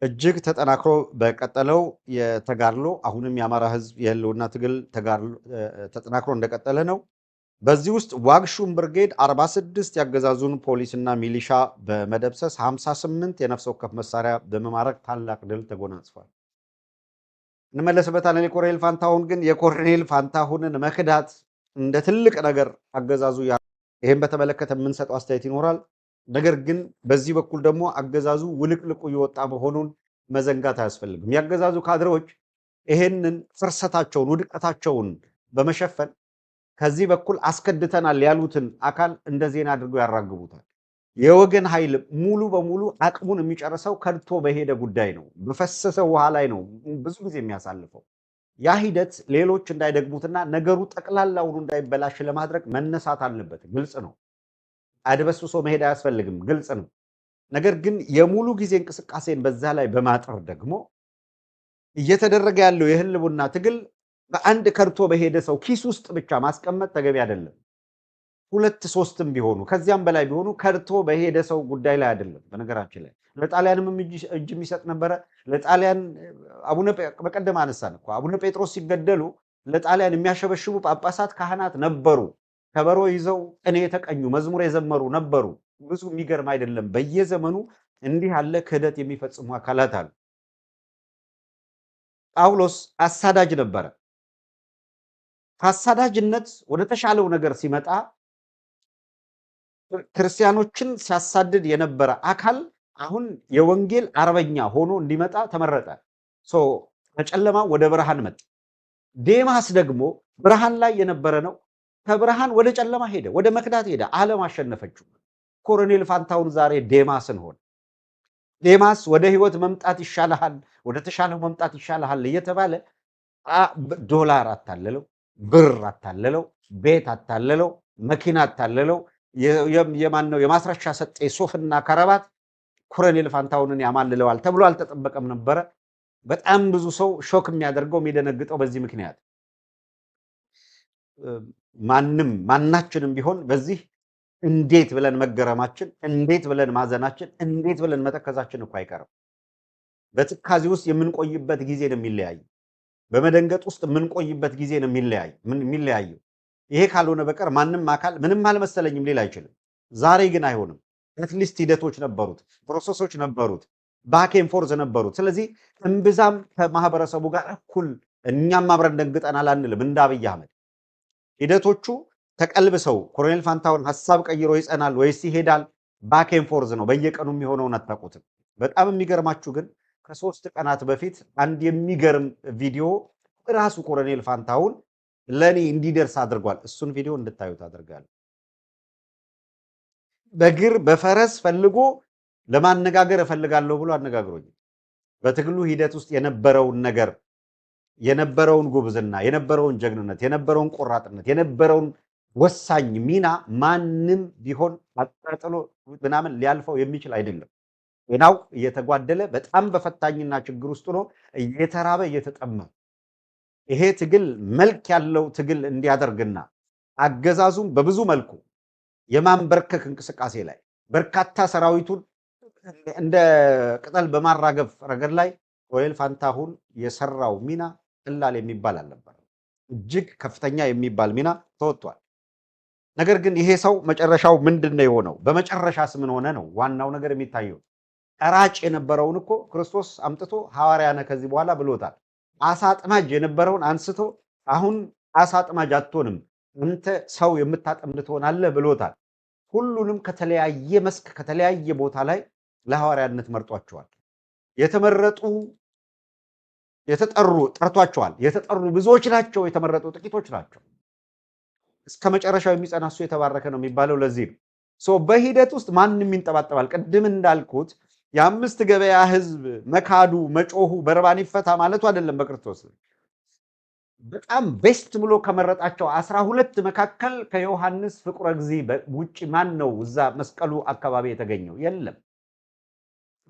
እጅግ ተጠናክሮ በቀጠለው የተጋድሎ አሁንም የአማራ ህዝብ የህልውና ትግል ተጠናክሮ እንደቀጠለ ነው። በዚህ ውስጥ ዋግሹም ብርጌድ 46 ያገዛዙን ፖሊስና ሚሊሻ በመደብሰስ 58 የነፍስ ወከፍ መሳሪያ በመማረክ ታላቅ ድል ተጎናጽፏል። እንመለስበታለን። የኮሎኔል ፋንታሁን ግን የኮሎኔል ፋንታሁንን መክዳት እንደ ትልቅ ነገር አገዛዙ ይሄን በተመለከተ የምንሰጠው አስተያየት ይኖራል። ነገር ግን በዚህ በኩል ደግሞ አገዛዙ ውልቅልቁ እየወጣ መሆኑን መዘንጋት አያስፈልግም። ያገዛዙ ካድሬዎች ይሄንን ፍርሰታቸውን ውድቀታቸውን በመሸፈን ከዚህ በኩል አስከድተናል ያሉትን አካል እንደ ዜና አድርገው ያራግቡታል። የወገን ኃይል ሙሉ በሙሉ አቅሙን የሚጨርሰው ከድቶ በሄደ ጉዳይ ነው። በፈሰሰ ውሃ ላይ ነው ብዙ ጊዜ የሚያሳልፈው። ያ ሂደት ሌሎች እንዳይደግሙትና ነገሩ ጠቅላላውን እንዳይበላሽ ለማድረግ መነሳት አለበት። ግልጽ ነው። አድበስብሶ መሄድ አያስፈልግም። ግልጽ ነው። ነገር ግን የሙሉ ጊዜ እንቅስቃሴን በዛ ላይ በማጠር ደግሞ እየተደረገ ያለው የህልውና ትግል በአንድ ከርቶ በሄደ ሰው ኪስ ውስጥ ብቻ ማስቀመጥ ተገቢ አይደለም። ሁለት ሶስትም ቢሆኑ ከዚያም በላይ ቢሆኑ ከርቶ በሄደ ሰው ጉዳይ ላይ አይደለም። በነገራችን ላይ ለጣሊያንም እጅ የሚሰጥ ነበረ። ለጣሊያን በቀደም አነሳን እኮ አቡነ ጴጥሮስ ሲገደሉ ለጣሊያን የሚያሸበሽቡ ጳጳሳት፣ ካህናት ነበሩ። ከበሮ ይዘው ቅኔ የተቀኙ መዝሙር የዘመሩ ነበሩ። ብዙ የሚገርም አይደለም። በየዘመኑ እንዲህ ያለ ክህደት የሚፈጽሙ አካላት አሉ። ጳውሎስ አሳዳጅ ነበረ። ከአሳዳጅነት ወደ ተሻለው ነገር ሲመጣ ክርስቲያኖችን ሲያሳድድ የነበረ አካል አሁን የወንጌል አርበኛ ሆኖ እንዲመጣ ተመረጠ። ከጨለማ ወደ ብርሃን መጣ። ዴማስ ደግሞ ብርሃን ላይ የነበረ ነው። ከብርሃን ወደ ጨለማ ሄደ፣ ወደ መክዳት ሄደ። ዓለም አሸነፈችው። ኮሎኔል ፋንታሁን ዛሬ ዴማስን ሆነ። ዴማስ ወደ ህይወት መምጣት ይሻልሃል፣ ወደ ተሻለው መምጣት ይሻልሃል እየተባለ ዶላር አታለለው፣ ብር አታለለው፣ ቤት አታለለው፣ መኪና አታለለው። የማን ነው የማስረሻ ሰጤ ሱፍና ከረባት ኮሎኔል ፋንታሁንን ያማልለዋል ተብሎ አልተጠበቀም ነበረ። በጣም ብዙ ሰው ሾክ የሚያደርገው የሚደነግጠው በዚህ ምክንያት ማናችንም ቢሆን በዚህ እንዴት ብለን መገረማችን፣ እንዴት ብለን ማዘናችን፣ እንዴት ብለን መተከዛችን እኮ አይቀርም። በትካዜ ውስጥ የምንቆይበት ጊዜ ነው የሚለያይ። በመደንገጥ ውስጥ የምንቆይበት ጊዜ ነው የሚለያየው። ይሄ ካልሆነ በቀር ማንም አካል ምንም አልመሰለኝም ሊል አይችልም። ዛሬ ግን አይሆንም። አትሊስት ሂደቶች ነበሩት፣ ፕሮሰሶች ነበሩት፣ ባኬን ፎርዝ ነበሩት። ስለዚህ እምብዛም ከማህበረሰቡ ጋር እኩል እኛም አብረን ደንግጠናል አንልም። እንደ አብይ አህመድ ሂደቶቹ ተቀልብሰው ኮሎኔል ፋንታሁን ሀሳብ ቀይሮ ይጸናል ወይስ ይሄዳል? ባኬን ፎርዝ ነው። በየቀኑ የሚሆነውን አታውቁትም። በጣም የሚገርማችሁ ግን ከ3 ቀናት በፊት አንድ የሚገርም ቪዲዮ ራሱ ኮሎኔል ፋንታሁን ለኔ እንዲደርስ አድርጓል። እሱን ቪዲዮ እንድታዩት አድርጋለሁ። በግር በፈረስ ፈልጎ ለማነጋገር እፈልጋለሁ ብሎ አነጋግሮኝ በትግሉ ሂደት ውስጥ የነበረውን ነገር፣ የነበረውን ጉብዝና፣ የነበረውን ጀግንነት፣ የነበረውን ቆራጥነት፣ የነበረውን ወሳኝ ሚና ማንም ቢሆን አጣጥሎ ምናምን ሊያልፈው የሚችል አይደለም። ጤናው እየተጓደለ በጣም በፈታኝና ችግር ውስጥ ነው፣ እየተራበ እየተጠማ ይሄ ትግል መልክ ያለው ትግል እንዲያደርግና አገዛዙም በብዙ መልኩ የማንበርከክ እንቅስቃሴ ላይ በርካታ ሰራዊቱን እንደ ቅጠል በማራገፍ ረገድ ላይ ኮሎኔል ፋንታሁን የሰራው ሚና ቀላል የሚባል አልነበረም። እጅግ ከፍተኛ የሚባል ሚና ተወጥቷል። ነገር ግን ይሄ ሰው መጨረሻው ምንድነው የሆነው? በመጨረሻስ ምን ሆነ ነው ዋናው ነገር የሚታየው። ቀራጭ የነበረውን እኮ ክርስቶስ አምጥቶ ሐዋርያ ነህ ከዚህ በኋላ ብሎታል። አሳ አጥማጅ የነበረውን አንስቶ አሁን አሳ አጥማጅ አትሆንም አንተ ሰው የምታጠምድ ትሆናለህ ብሎታል። ሁሉንም ከተለያየ መስክ ከተለያየ ቦታ ላይ ለሐዋርያነት መርጧቸዋል። የተመረጡ የተጠሩ ጠርቷቸዋል። የተጠሩ ብዙዎች ናቸው፣ የተመረጡ ጥቂቶች ናቸው። እስከ መጨረሻው የሚጸና እሱ የተባረከ ነው የሚባለው ለዚህ ነው። በሂደት ውስጥ ማንም ይንጠባጠባል። ቅድም እንዳልኩት የአምስት ገበያ ህዝብ መካዱ መጮሁ በርባን ይፈታ ማለቱ አይደለም። በክርስቶስ በጣም ቤስት ብሎ ከመረጣቸው 12 መካከል ከዮሐንስ ፍቁረ እግዚእ ውጪ ማን ነው እዛ መስቀሉ አካባቢ የተገኘው? የለም።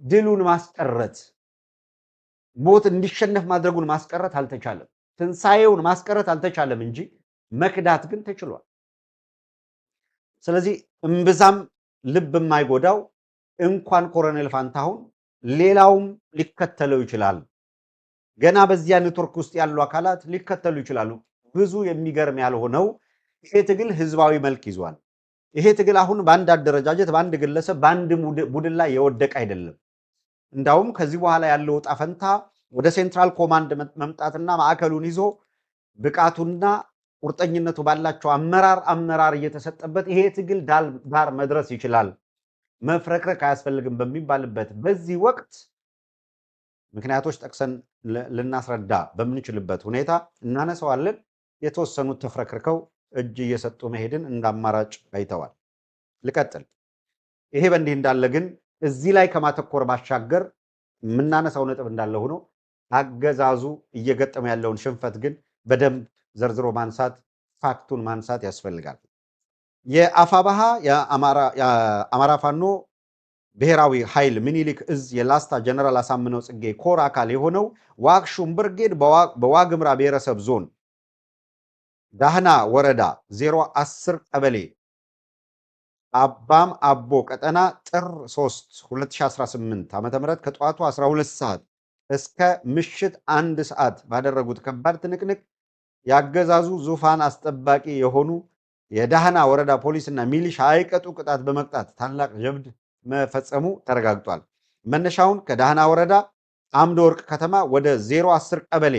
ድሉን ማስቀረት ሞት እንዲሸነፍ ማድረጉን ማስቀረት አልተቻለም። ትንሳኤውን ማስቀረት አልተቻለም እንጂ መክዳት ግን ተችሏል። ስለዚህ እምብዛም ልብ የማይጎዳው እንኳን ኮሎኔል ፋንታሁን ሌላውም ሊከተለው ይችላል። ገና በዚያ ኔትወርክ ውስጥ ያሉ አካላት ሊከተሉ ይችላሉ። ብዙ የሚገርም ያልሆነው ይሄ ትግል ህዝባዊ መልክ ይዟል። ይሄ ትግል አሁን በአንድ አደረጃጀት፣ በአንድ ግለሰብ፣ በአንድ ቡድን ላይ የወደቀ አይደለም። እንዳውም ከዚህ በኋላ ያለው ዕጣ ፈንታ ወደ ሴንትራል ኮማንድ መምጣትና ማዕከሉን ይዞ ብቃቱና ቁርጠኝነቱ ባላቸው አመራር እየተሰጠበት ይሄ ትግል ዳር መድረስ ይችላል፣ መፍረክረክ አያስፈልግም በሚባልበት በዚህ ወቅት ምክንያቶች ጠቅሰን ልናስረዳ በምንችልበት ሁኔታ እናነሳዋለን። የተወሰኑት ተፍረክርከው እጅ እየሰጡ መሄድን እንደ አማራጭ አይተዋል። ልቀጥል። ይሄ በእንዲህ እንዳለ ግን እዚህ ላይ ከማተኮር ባሻገር የምናነሳው ነጥብ እንዳለ ሆኖ አገዛዙ እየገጠመ ያለውን ሽንፈት ግን በደንብ ዘርዝሮ ማንሳት፣ ፋክቱን ማንሳት ያስፈልጋል። የአፋባሃ የአማራ ፋኖ ብሔራዊ ኃይል ምኒልክ እዝ የላስታ ጀነራል አሳምነው ጽጌ ኮር አካል የሆነው ዋግሹም ብርጌድ በዋግምራ ብሔረሰብ ዞን ዳህና ወረዳ 010 ቀበሌ አባም አቦ ቀጠና ጥር 3 2018 ዓ.ም ከጠዋቱ 12 ሰዓት እስከ ምሽት 1 ሰዓት ባደረጉት ከባድ ትንቅንቅ ያገዛዙ ዙፋን አስጠባቂ የሆኑ የዳህና ወረዳ ፖሊስና ሚሊሻ አይቀጡ ቅጣት በመቅጣት ታላቅ ጀብድ መፈጸሙ ተረጋግጧል። መነሻውን ከዳህና ወረዳ አምደ ወርቅ ከተማ ወደ 010 ቀበሌ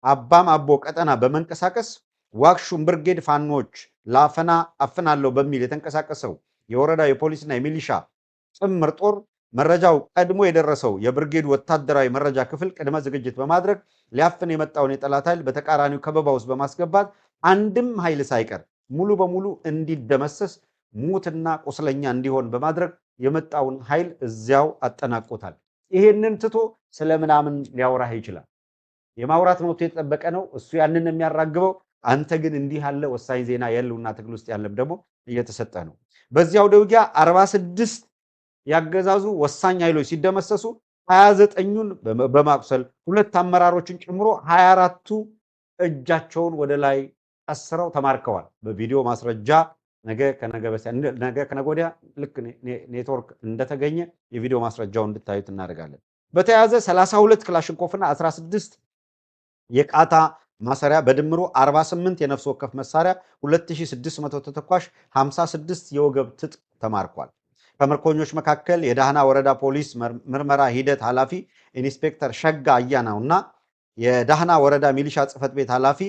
አባም አቦ ቀጠና በመንቀሳቀስ ዋግሹም ብርጌድ ፋኖች ላፈና አፍናለሁ በሚል የተንቀሳቀሰው የወረዳ የፖሊስና የሚሊሻ ጥምር ጦር መረጃው ቀድሞ የደረሰው የብርጌዱ ወታደራዊ መረጃ ክፍል ቅድመ ዝግጅት በማድረግ ሊያፍን የመጣውን የጠላት ኃይል በተቃራኒው ከበባ ውስጥ በማስገባት አንድም ኃይል ሳይቀር ሙሉ በሙሉ እንዲደመሰስ ሙትና ቁስለኛ እንዲሆን በማድረግ የመጣውን ኃይል እዚያው አጠናቆታል። ይሄንን ትቶ ስለምናምን ሊያወራህ ይችላል። የማውራት መብቱ የተጠበቀ ነው። እሱ ያንን የሚያራግበው፣ አንተ ግን እንዲህ ያለ ወሳኝ ዜና የህልውና ትግል ውስጥ ያለም ደግሞ እየተሰጠ ነው። በዚያው ውጊያ 46 ያገዛዙ ወሳኝ ኃይሎች ሲደመሰሱ 29ኙን በማቁሰል ሁለት አመራሮችን ጨምሮ 24ቱ እጃቸውን ወደ ላይ አስረው ተማርከዋል። በቪዲዮ ማስረጃ ነገ ከነገ ወዲያ ልክ ኔትወርክ እንደተገኘ የቪዲዮ ማስረጃው እንድታዩት እናደርጋለን። በተያያዘ 32 ክላሽንኮፍና 16 የቃታ ማሰሪያ በድምሩ 48 የነፍስ ወከፍ መሳሪያ 2600 ተተኳሽ 56 የወገብ ትጥቅ ተማርኳል። ከምርኮኞች መካከል የዳህና ወረዳ ፖሊስ ምርመራ ሂደት ኃላፊ ኢንስፔክተር ሸጋ አያናውና የዳህና ወረዳ ሚሊሻ ጽሕፈት ቤት ኃላፊ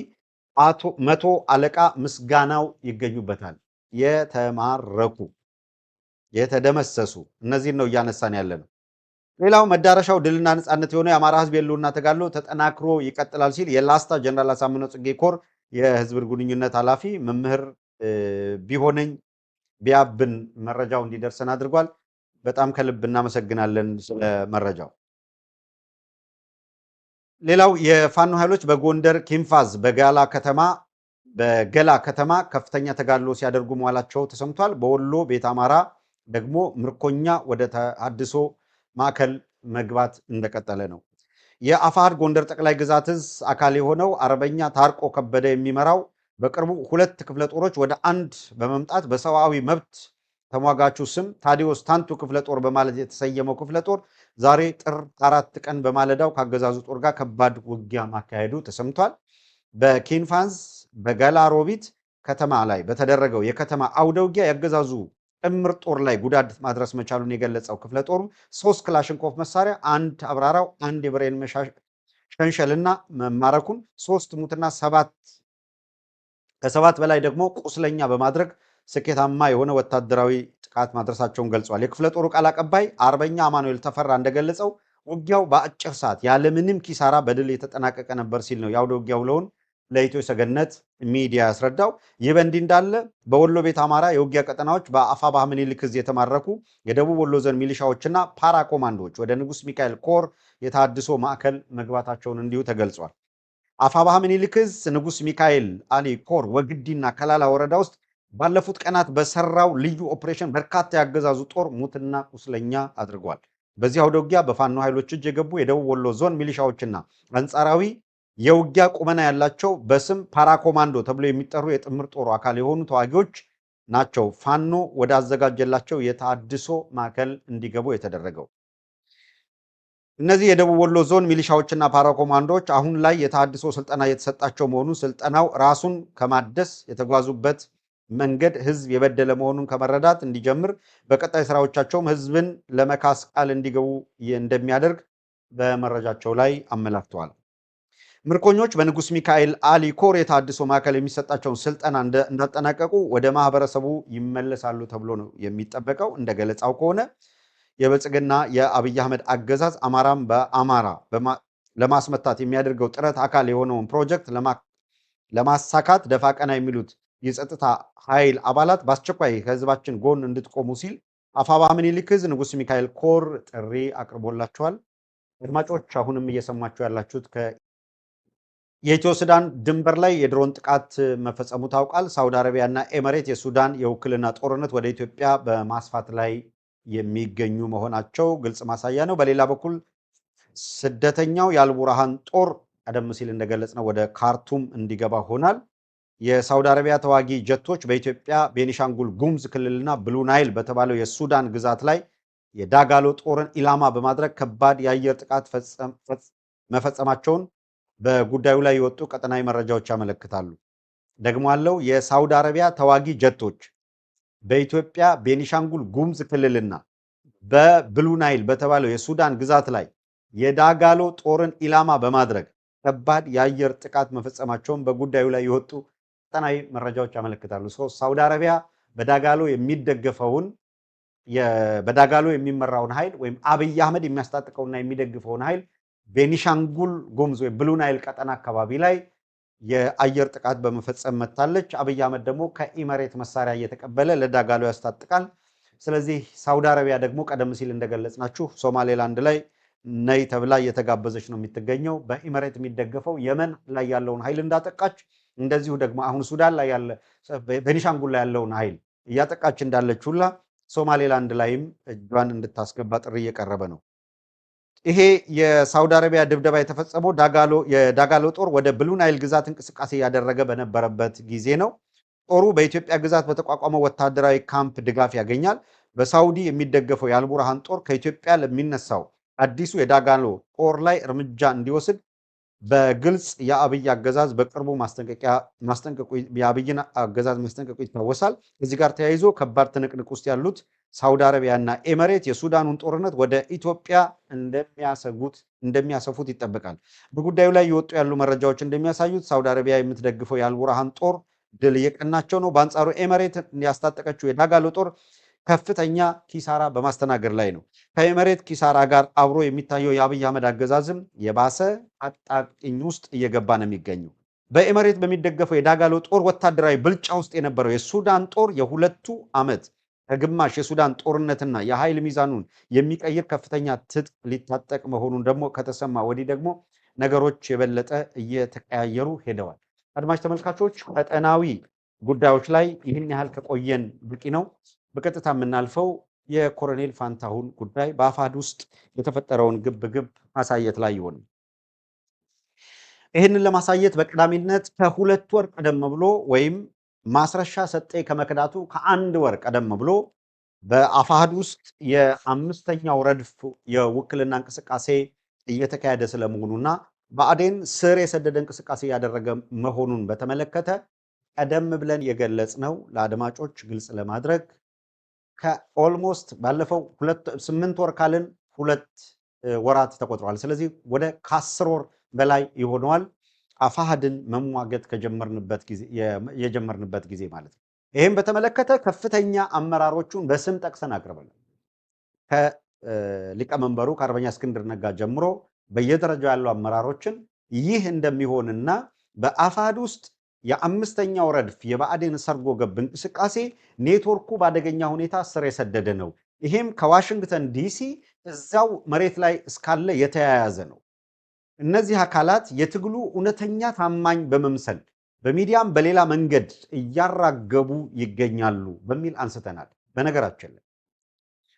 መቶ አለቃ ምስጋናው ይገኙበታል። የተማረኩ የተደመሰሱ እነዚህን ነው እያነሳን ያለ ነው። ሌላው መዳረሻው ድልና ነጻነት የሆነ የአማራ ሕዝብ የህልውና ተጋድሎ ተጠናክሮ ይቀጥላል ሲል የላስታ ጀነራል አሳምነው ጽጌ ኮር የህዝብ ግንኙነት ኃላፊ መምህር ቢሆነኝ ቢያብን መረጃው እንዲደርሰን አድርጓል። በጣም ከልብ እናመሰግናለን ስለ መረጃው። ሌላው የፋኖ ኃይሎች በጎንደር ኪንፋዝ በገላ ከተማ ከፍተኛ ተጋድሎ ሲያደርጉ መዋላቸው ተሰምቷል። በወሎ ቤት አማራ ደግሞ ምርኮኛ ወደ ተሐድሶ ማዕከል መግባት እንደቀጠለ ነው። የአፋሕድ ጎንደር ጠቅላይ ግዛት እዝ አካል የሆነው አርበኛ ታርቆ ከበደ የሚመራው በቅርቡ 2 ክፍለ ጦሮች ወደ አንድ በመምጣት በሰብአዊ መብት ተሟጋቹ ስም ታዲዮስ ታንቱ ክፍለ ጦር በማለት የተሰየመው ክፍለ ጦር ዛሬ ጥር 4 ቀን በማለዳው ካገዛዙ ጦር ጋር ከባድ ውጊያ ማካሄዱ ተሰምቷል። በኪንፋዝ በገላሮቢት ከተማ ላይ በተደረገው የከተማ አውደ ውጊያ ያገዛዙ ጥምር ጦር ላይ ጉዳት ማድረስ መቻሉን የገለጸው ክፍለ ጦሩ 3 ክላሽንኮፍ መሳሪያ፣ 1 አብራራው፣ 1 የብሬን ሸንሸልና መማረኩን 3 ሙትና ከ7 በላይ ደግሞ ቁስለኛ በማድረግ ስኬታማ የሆነ ወታደራዊ ጥቃት ማድረሳቸውን ገልጿል። የክፍለ ጦሩ ቃል አቀባይ አርበኛ አማኑኤል ተፈራ እንደገለጸው ውጊያው በአጭር ሰዓት ያለምንም ኪሳራ በድል የተጠናቀቀ ነበር ሲል ነው የአውደ ውጊያ ውለውን ለኢትዮ ሰገነት ሚዲያ ያስረዳው። ይህ በእንዲህ እንዳለ በወሎ ቤት አማራ የውጊያ ቀጠናዎች በአፋባህ ምኒልክ ዕዝ የተማረኩ የደቡብ ወሎ ዞን ሚሊሻዎችና ፓራ ኮማንዶዎች ወደ ንጉስ ሚካኤል ኮር የተሐድሶ ማዕከል መግባታቸውን እንዲሁ ተገልጿል። አፋባህ ምኒልክ ዕዝ ንጉስ ሚካኤል አሊ ኮር ወግዲና ከላላ ወረዳ ውስጥ ባለፉት ቀናት በሰራው ልዩ ኦፕሬሽን በርካታ ያገዛዙ ጦር ሙትና ቁስለኛ አድርጓል። በዚህ አውደ ውጊያ በፋኖ ኃይሎች እጅ የገቡ የደቡብ ወሎ ዞን ሚሊሻዎችና አንጻራዊ የውጊያ ቁመና ያላቸው በስም ፓራኮማንዶ ተብሎ የሚጠሩ የጥምር ጦሩ አካል የሆኑ ተዋጊዎች ናቸው ፋኖ ወደ አዘጋጀላቸው የተሐድሶ ማዕከል እንዲገቡ የተደረገው። እነዚህ የደቡብ ወሎ ዞን ሚሊሻዎችና ፓራኮማንዶዎች አሁን ላይ የተሃድሶ ስልጠና የተሰጣቸው መሆኑን ስልጠናው ራሱን ከማደስ የተጓዙበት መንገድ ህዝብ የበደለ መሆኑን ከመረዳት እንዲጀምር በቀጣይ ስራዎቻቸውም ህዝብን ለመካስ ቃል እንዲገቡ እንደሚያደርግ በመረጃቸው ላይ አመላክተዋል። ምርኮኞች በንጉስ ሚካኤል አሊ ኮር የተሃድሶ ማዕከል የሚሰጣቸውን ስልጠና እንዳጠናቀቁ ወደ ማህበረሰቡ ይመለሳሉ ተብሎ ነው የሚጠበቀው። እንደ ገለጻው ከሆነ የብልጽግና የአብይ አህመድ አገዛዝ አማራም በአማራ ለማስመታት የሚያደርገው ጥረት አካል የሆነውን ፕሮጀክት ለማሳካት ደፋ ቀና የሚሉት የጸጥታ ኃይል አባላት በአስቸኳይ ከህዝባችን ጎን እንድትቆሙ ሲል አፋባ ምኒልክ ዕዝ ንጉስ ሚካኤል ኮር ጥሪ አቅርቦላቸዋል። አድማጮች አሁንም እየሰማችሁ ያላችሁት የኢትዮ ሱዳን ድንበር ላይ የድሮን ጥቃት መፈጸሙ ታውቋል። ሳውዲ አረቢያ እና ኤምሬት የሱዳን የውክልና ጦርነት ወደ ኢትዮጵያ በማስፋት ላይ የሚገኙ መሆናቸው ግልጽ ማሳያ ነው። በሌላ በኩል ስደተኛው የአልቡርሃን ጦር ቀደም ሲል እንደገለጽነው ወደ ካርቱም እንዲገባ ሆናል። የሳውዲ አረቢያ ተዋጊ ጀቶች በኢትዮጵያ ቤኒሻንጉል ጉሙዝ ክልልና ብሉ ናይል በተባለው የሱዳን ግዛት ላይ የዳጋሎ ጦርን ኢላማ በማድረግ ከባድ የአየር ጥቃት መፈጸማቸውን በጉዳዩ ላይ የወጡ ቀጠናዊ መረጃዎች ያመለክታሉ። ደግሞ አለው የሳውዲ አረቢያ ተዋጊ ጀቶች በኢትዮጵያ ቤኒሻንጉል ጉሙዝ ክልልና በብሉ ናይል በተባለው የሱዳን ግዛት ላይ የዳጋሎ ጦርን ኢላማ በማድረግ ከባድ የአየር ጥቃት መፈጸማቸውን በጉዳዩ ላይ የወጡ ቀጠናዊ መረጃዎች ያመለክታሉ። ሳውዲ አረቢያ በዳጋሎ የሚደገፈውን በዳጋሎ የሚመራውን ኃይል ወይም አብይ አህመድ የሚያስታጥቀውና የሚደግፈውን ኃይል ቤኒሻንጉል ጉሙዝ ወይ ብሉ ናይል ቀጠና አካባቢ ላይ የአየር ጥቃት በመፈጸም መታለች። አብይ አህመድ ደግሞ ከኢመሬት መሳሪያ እየተቀበለ ለዳጋሎ ያስታጥቃል። ስለዚህ ሳውዲ አረቢያ ደግሞ ቀደም ሲል እንደገለጽናችሁ ሶማሌላንድ ላይ ነይ ተብላ እየተጋበዘች ነው የምትገኘው። በኢመሬት የሚደገፈው የመን ላይ ያለውን ኃይል እንዳጠቃች፣ እንደዚሁ ደግሞ አሁን ሱዳን ላይ ያለ ቤኒሻንጉል ላይ ያለውን ኃይል እያጠቃች እንዳለች ሁላ ሶማሌላንድ ላይም እጇን እንድታስገባ ጥሪ እየቀረበ ነው። ይሄ የሳውዲ አረቢያ ድብደባ የተፈጸመው የዳጋሎ ጦር ወደ ብሉ ናይል ግዛት እንቅስቃሴ እያደረገ በነበረበት ጊዜ ነው። ጦሩ በኢትዮጵያ ግዛት በተቋቋመው ወታደራዊ ካምፕ ድጋፍ ያገኛል። በሳውዲ የሚደገፈው የአልቡርሃን ጦር ከኢትዮጵያ ለሚነሳው አዲሱ የዳጋሎ ጦር ላይ እርምጃ እንዲወስድ በግልጽ የአብይ አገዛዝ በቅርቡ የአብይን አገዛዝ ማስጠንቀቁ ይታወሳል። እዚህ ጋር ተያይዞ ከባድ ትንቅንቅ ውስጥ ያሉት ሳውዲ አረቢያ እና ኤምሬት የሱዳኑን ጦርነት ወደ ኢትዮጵያ እንደሚያሰፉት ይጠበቃል። በጉዳዩ ላይ የወጡ ያሉ መረጃዎች እንደሚያሳዩት ሳውዲ አረቢያ የምትደግፈው የአልቡርሃን ጦር ድል እየቀናቸው ነው። በአንጻሩ ኤምሬት ያስታጠቀችው የዳጋሎ ጦር ከፍተኛ ኪሳራ በማስተናገድ ላይ ነው። ከኤምሬት ኪሳራ ጋር አብሮ የሚታየው የአብይ አህመድ አገዛዝም የባሰ አጣብቂኝ ውስጥ እየገባ ነው የሚገኘው። በኤምሬት በሚደገፈው የዳጋሎ ጦር ወታደራዊ ብልጫ ውስጥ የነበረው የሱዳን ጦር የሁለቱ ዓመት ከግማሽ የሱዳን ጦርነትና የኃይል ሚዛኑን የሚቀይር ከፍተኛ ትጥቅ ሊታጠቅ መሆኑን ደግሞ ከተሰማ ወዲህ ደግሞ ነገሮች የበለጠ እየተቀያየሩ ሄደዋል። አድማጭ ተመልካቾች ቀጠናዊ ጉዳዮች ላይ ይህን ያህል ከቆየን በቂ ነው። በቀጥታ የምናልፈው የኮሎኔል ፋንታሁን ጉዳይ በአፋሕድ ውስጥ የተፈጠረውን ግብግብ ማሳየት ላይ ይሆን። ይህንን ለማሳየት በቀዳሚነት ከሁለት ወር ቀደም ብሎ ወይም ማስረሻ ሰጤ ከመክዳቱ ከአንድ ወር ቀደም ብሎ በአፋሕድ ውስጥ የአምስተኛው ረድፍ የውክልና እንቅስቃሴ እየተካሄደ ስለመሆኑና ብአዴን ስር የሰደደ እንቅስቃሴ እያደረገ መሆኑን በተመለከተ ቀደም ብለን የገለጽነው ለአድማጮች ግልጽ ለማድረግ ከኦልሞስት ባለፈው 8 ወር ካልን 2 ወራት ተቆጥረዋል። ስለዚህ ወደ ከ10 ወር በላይ ይሆነዋል አፋሕድን መሟገት የጀመርንበት ጊዜ ማለት ነው። ይህም በተመለከተ ከፍተኛ አመራሮቹን በስም ጠቅሰን አቅርበናል። ከሊቀመንበሩ ከአርበኛ እስክንድር ነጋ ጀምሮ በየደረጃው ያሉ አመራሮችን ይህ እንደሚሆንና በአፋሕድ ውስጥ የአምስተኛው ረድፍ የብአዴን ሰርጎ ገብ እንቅስቃሴ ኔትወርኩ በአደገኛ ሁኔታ ስር የሰደደ ነው። ይሄም ከዋሽንግተን ዲሲ እዛው መሬት ላይ እስካለ የተያያዘ ነው። እነዚህ አካላት የትግሉ እውነተኛ ታማኝ በመምሰል በሚዲያም በሌላ መንገድ እያራገቡ ይገኛሉ በሚል አንስተናል። በነገራችን ላይ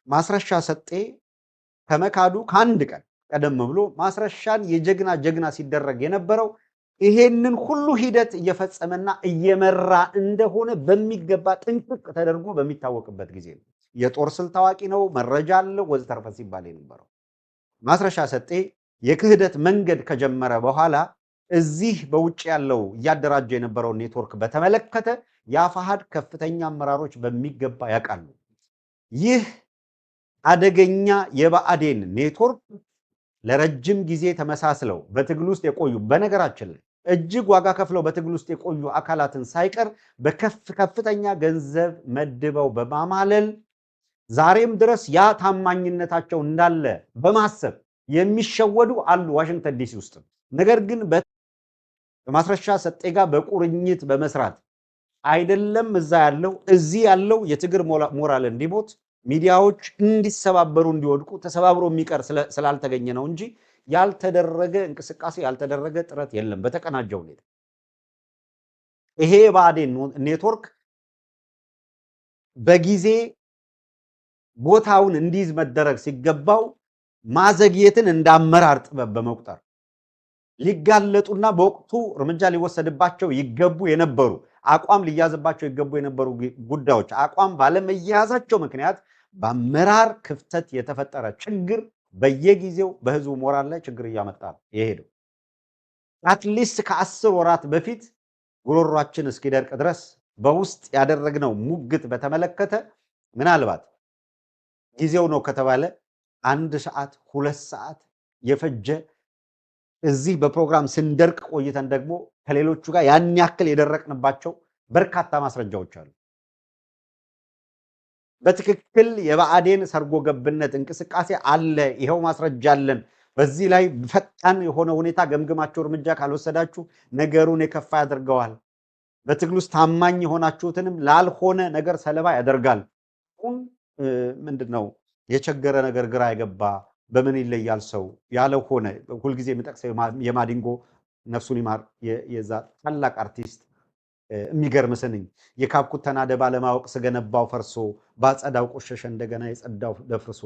ማስረሻ ሰጤ ከመካዱ ከአንድ ቀን ቀደም ብሎ ማስረሻን የጀግና ሲደረግ የነበረው ይሄንን ሁሉ ሂደት እየፈጸመና እየመራ እንደሆነ በሚገባ ጥንቅቅ ተደርጎ በሚታወቅበት ጊዜ ነው። የጦር ስልት ታዋቂ ነው፣ መረጃ አለው ወዘተርፈ ሲባል የነበረው ማስረሻ ሰጤ የክህደት መንገድ ከጀመረ በኋላ እዚህ በውጭ ያለው እያደራጀ የነበረውን ኔትወርክ በተመለከተ የአፋሕድ ከፍተኛ አመራሮች በሚገባ ያውቃሉ። ይህ አደገኛ የብአዴን ኔትወርክ ለረጅም ጊዜ ተመሳስለው በትግል ውስጥ የቆዩ በነገራችን ላይ እጅግ ዋጋ ከፍለው በትግል ውስጥ የቆዩ አካላትን ሳይቀር ከፍተኛ ገንዘብ መድበው በማማለል ዛሬም ድረስ ያ ታማኝነታቸው እንዳለ በማሰብ የሚሸወዱ አሉ ዋሽንግተን ዲሲ ውስጥ። ነገር ግን በማስረሻ ሰጤ ጋር በቁርኝት በመስራት አይደለም እዛ ያለው እዚህ ያለው የትግር ሞራል እንዲሞት ሚዲያዎች እንዲሰባበሩ እንዲወድቁ ተሰባብሮ የሚቀር ስላልተገኘ ነው እንጂ ያልተደረገ እንቅስቃሴ ያልተደረገ ጥረት የለም። በተቀናጀ ሁኔታ ይሄ ብአዴን ኔትወርክ በጊዜ ቦታውን እንዲይዝ መደረግ ሲገባው ማዘግየትን እንደ አመራር ጥበብ በመቁጠር ሊጋለጡና በወቅቱ እርምጃ ሊወሰድባቸው ይገቡ የነበሩ አቋም ሊያዝባቸው ይገቡ የነበሩ ጉዳዮች አቋም ባለመያዛቸው ምክንያት በአመራር ክፍተት የተፈጠረ ችግር በየጊዜው በህዝቡ ሞራል ላይ ችግር እያመጣ የሄደው አትሊስት ከ10 ወራት በፊት ጉሮሯችን እስኪደርቅ ድረስ በውስጥ ያደረግነው ሙግት በተመለከተ ምናልባት ጊዜው ነው ከተባለ 1 ሰዓት 2 ሰዓት የፈጀ እዚህ በፕሮግራም ስንደርቅ ቆይተን ደግሞ ከሌሎቹ ጋር ያን ያክል የደረቅንባቸው በርካታ ማስረጃዎች አሉ። በትክክል የብአዴን ሰርጎ ገብነት እንቅስቃሴ አለ፣ ይሄው ማስረጃ አለን። በዚህ ላይ ፈጣን የሆነ ሁኔታ ገምግማችሁ እርምጃ ካልወሰዳችሁ ነገሩን የከፋ ያደርገዋል። በትግል ውስጥ ታማኝ የሆናችሁትንም ላልሆነ ነገር ሰለባ ያደርጋል። ሁን ምንድነው የቸገረ ነገር ግራ የገባ በምን ይለያል ሰው ያለው ሆነ። ሁልጊዜ የምጠቅሰው የማዲንጎ ነፍሱን ይማር የዛ ታላቅ አርቲስት የሚገርም ስንኝ የካብኩት ተናደ ባለማወቅ ስገነባው ፈርሶ ባጸዳው ቆሸሸ እንደገና የጸዳው ደፍርሶ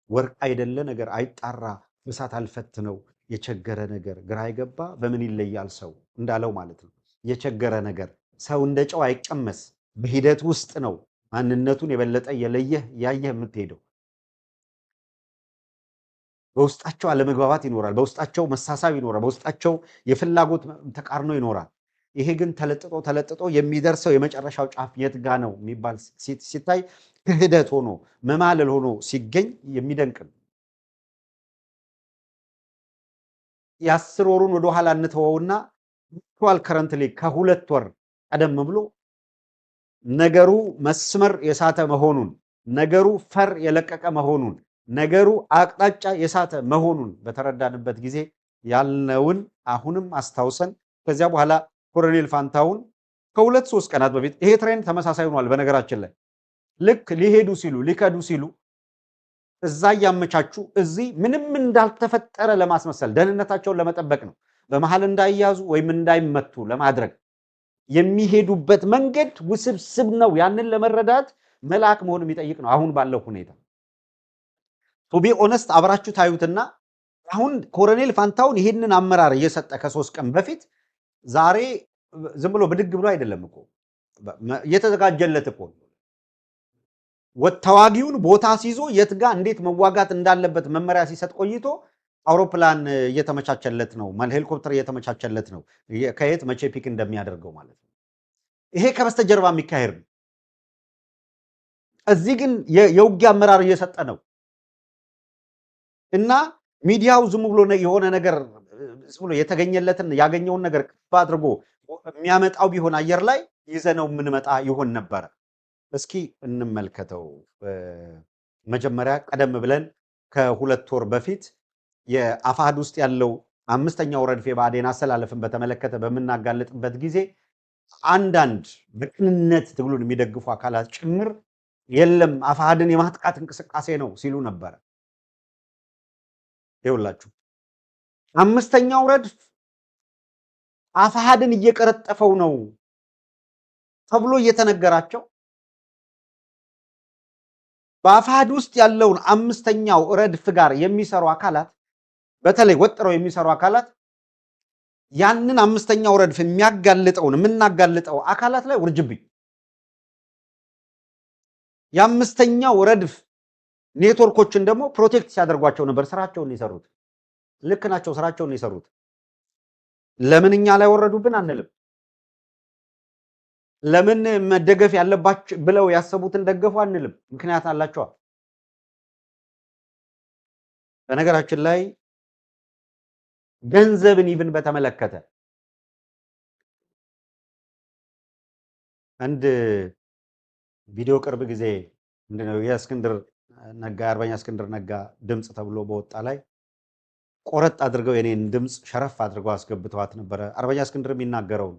ወርቅ አይደለ ነገር አይጣራ እሳት አልፈትነው የቸገረ ነገር ግራ የገባ በምን ይለያል ሰው እንዳለው ማለት ነው። የቸገረ ነገር ሰው እንደ ጨው አይቀመስ፣ በሂደት ውስጥ ነው ማንነቱን የበለጠ የለየህ ያየህ የምትሄደው። በውስጣቸው አለመግባባት ይኖራል፣ በውስጣቸው መሳሳብ ይኖራል፣ በውስጣቸው የፍላጎት ተቃርኖ ይኖራል። ይሄ ግን ተለጥጦ የሚደርሰው የመጨረሻው ጫፍ የት ጋ ነው የሚባል ሲታይ ክህደት ሆኖ መማለል ሆኖ ሲገኝ የሚደንቅ ነው። የ10 ወሩን ወደ ኋላ እንተወውና አክቹዋል ከረንትሊ ከ2 ወር ቀደም ብሎ ነገሩ መስመር የሳተ መሆኑን ነገሩ ፈር የለቀቀ መሆኑን ነገሩ አቅጣጫ የሳተ መሆኑን በተረዳንበት ጊዜ ያልነውን አሁንም አስታውሰን ከዚያ በኋላ ኮሎኔል ፋንታሁን ከ2-3 ቀናት በፊት ይሄ ትሬንድ ተመሳሳይ ሆኗል። በነገራችን ላይ ልክ ሊሄዱ ሲሉ ሊከዱ ሲሉ እዛ ያመቻቹ እዚህ ምንም እንዳልተፈጠረ ለማስመሰል ደህንነታቸውን ለመጠበቅ ነው፣ በመሃል እንዳይያዙ ወይም እንዳይመቱ ለማድረግ የሚሄዱበት መንገድ ውስብስብ ነው። ያንን ለመረዳት መልአክ መሆን የሚጠይቅ ነው። አሁን ባለው ሁኔታ ቱ ቢ ኦነስት አብራችሁ ታዩትና አሁን ኮሎኔል ፋንታሁን ይሄንን አመራር እየሰጠ ከ3 ቀን በፊት ዛሬ ዝም ብሎ ብድግ ብሎ አይደለም እኮ እየተዘጋጀለት እኮ ተዋጊውን ቦታ ሲይዞ የት ጋር እንዴት መዋጋት እንዳለበት መመሪያ ሲሰጥ ቆይቶ አውሮፕላን እየተመቻቸለት ነው፣ ሄሊኮፕተር እየተመቻቸለት ነው፣ ከየት መቼ ፒክ እንደሚያደርገው ማለት ነው። ይሄ ከበስተጀርባ የሚካሄድ ነው። እዚህ ግን የውጊያ አመራር እየሰጠ ነው እና ሚዲያው ዝም ብሎ የሆነ ነገር ዝም ብሎ የተገኘለትን ያገኘውን ነገር ከፍ አድርጎ የሚያመጣው ቢሆን አየር ላይ ይዘነው የምንመጣ ይሆን ነበር። እስኪ እንመልከተው። መጀመሪያ ቀደም ብለን ከ2 ወር በፊት የአፋሕድ ውስጥ ያለው 5ኛው ረድፍ የብአዴን አሰላለፍን በተመለከተ በምናጋልጥበት ጊዜ አንዳንድ በቅንነት ትግሉን የሚደግፉ አካላት ጭምር የለም አፋሕድን የማጥቃት እንቅስቃሴ ነው ሲሉ ነበር። ይኸውላችሁ 5ኛው ረድፍ አፋሕድን እየቀረጠፈው ነው ተብሎ እየተነገራቸው በአፋሕድ ውስጥ ያለውን 5ኛው ረድፍ ጋር የሚሰሩ አካላት በተለይ ወጥረው የሚሰሩ አካላት ያንን 5ኛው ረድፍ የምናጋልጠው አካላት ላይ ውርጅብኝ የ5ኛው ረድፍ ኔትወርኮችን ደግሞ ፕሮቴክት ሲያደርጓቸው ነበር። ስራቸውን የሰሩት ልክ ናቸው። ስራቸውን የሰሩት ለምን እኛ ላይ ወረዱብን አንልም። ለምን መደገፍ ያለባቸው ብለው ያሰቡትን ደገፉ አንልም። ምክንያት አላቸው። በነገራችን ላይ ገንዘብን ይብን በተመለከተ አንድ ቪዲዮ ቅርብ ጊዜ ምንድነው የእስክንድር ነጋ አርበኛ እስክንድር ነጋ ድምጽ ተብሎ በወጣ ላይ ቆረጥ አድርገው የኔን ድምጽ ሸረፍ አድርገው አስገብተዋት ነበረ። አርበኛ እስክንድር የሚናገረው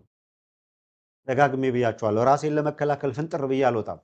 ደጋግሜ ብያቸዋለሁ። ራሴን ለመከላከል ፍንጥር ብዬ አልወጣም።